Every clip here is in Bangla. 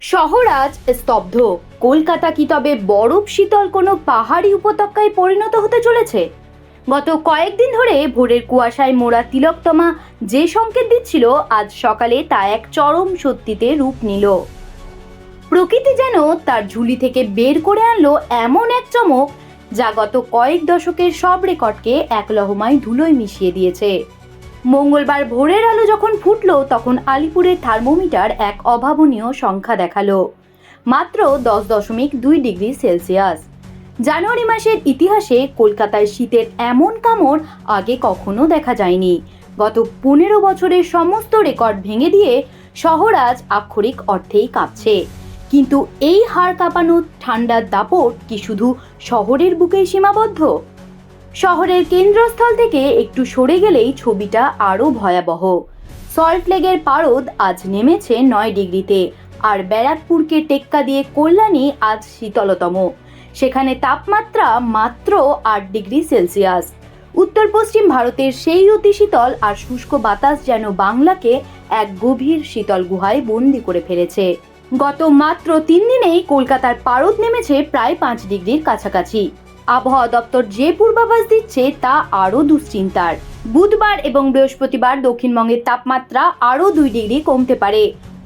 শহর আজ স্তব্ধ। কলকাতা কি তবে বরফ শীতল কোনো পাহাড়ি উপত্যকায় পরিণত হতে চলেছে? গত কয়েকদিন ধরে ভোরের কুয়াশায় মোড়া তিলকতমা যে সংকেত দিচ্ছিল, আজ সকালে তা এক চরম সত্যিতে রূপ নিল। প্রকৃতি যেন তার ঝুলি থেকে বের করে আনলো এমন এক চমক, যা গত কয়েক দশকের সব রেকর্ডকে এক লহমায় ধুলোয় মিশিয়ে দিয়েছে। মঙ্গলবার ভোরের আলো যখন ফুটলো, তখন আলিপুরের থার্মোমিটার এক অভাবনীয় সংখ্যা দেখালো, মাত্র 10.2 ডিগ্রি সেলসিয়াস। জানুয়ারি মাসের ইতিহাসে কলকাতায় শীতের এমন কামড় আগে কখনো দেখা যায়নি। গত 15 বছরের সমস্ত রেকর্ড ভেঙে দিয়ে শহর আজ আক্ষরিক অর্থেই কাঁপছে। কিন্তু এই হাড় কাঁপানো ঠান্ডার দাপট কি শুধু শহরের বুকেই সীমাবদ্ধ? শহরের কেন্দ্রস্থল থেকে একটু সরে গেলেই ছবিটা আরও ভয়াবহ। সল্টলেকের পারদ আজ নেমেছে 9 ডিগ্রিতে, আর ব্যারাকপুরকে টেক্কা দিয়ে কল্যাণী আজ শীতলতম। সেখানে তাপমাত্রা মাত্র 8 ডিগ্রি সেলসিয়াস। উত্তর পশ্চিম ভারতের সেই অতি শীতল আর শুষ্ক বাতাস যেন বাংলাকে এক গভীর শীতল গুহায় বন্দি করে ফেলেছে। গত মাত্র 3 দিনেই কলকাতার পারদ নেমেছে প্রায় 5 ডিগ্রির কাছাকাছি। আবহাওয়া দপ্তর যে পূর্বাভাস দিচ্ছে তা আরও দুশ্চিন্তার। বুধবার এবং বৃহস্পতিবার দক্ষিণবঙ্গের তাপমাত্রা আরও 2 ডিগ্রি কমতে পারে।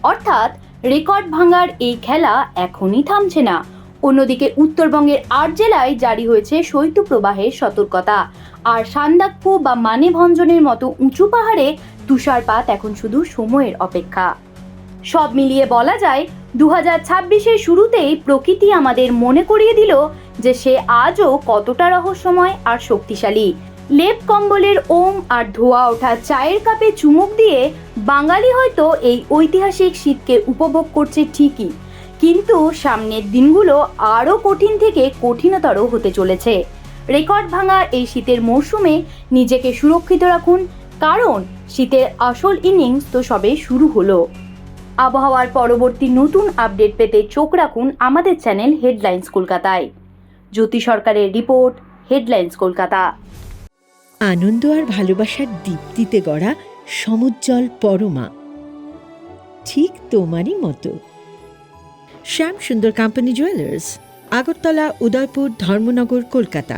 অর্থাৎ রেকর্ড ভাঙার এই খেলা এখনই থামছে না। অন্যদিকে উত্তরবঙ্গের 8 জেলায় জারি হয়েছে শৈত্যপ্রবাহের সতর্কতা, আর সান্দাকফু বা মানেভঞ্জনের মতো উঁচু পাহাড়ে তুষারপাত এখন শুধু সময়ের অপেক্ষা। সব মিলিয়ে বলা যায়, 2026-এর শুরুতেই প্রকৃতি আমাদের মনে করিয়ে দিল যে সে আজও কতটা রহস্যময় আর শক্তিশালী। লেপ কম্বলের ওম আর ধোয়া ওঠা চায়ের কাপে চুমুক দিয়ে বাঙালি হয়তো এই ঐতিহাসিক শীতকে উপভোগ করছে ঠিকই, কিন্তু সামনের দিনগুলো আরও কঠিন থেকে কঠিনতর হতে চলেছে। রেকর্ড ভাঙা এই শীতের মরশুমে নিজেকে সুরক্ষিত রাখুন, কারণ শীতের আসল ইনিংস তো সবে শুরু হলো। আবহাওয়ার পরবর্তী নতুন আপডেট পেতে চোখ রাখুন আমাদের চ্যানেল হেডলাইন্স কলকাতায়। জ্যোতি সরকারের রিপোর্ট, হেডলাইন্স কলকাতা। আনন্দ আর ভালোবাসার দীপ্তিতে গড়া সমুজ্জ্বল পরমা, ঠিক তোমারই মতো। শ্যাম সুন্দর কোম্পানি জুয়েলার্স, আগরতলা, উদয়পুর, ধর্মনগর, কলকাতা।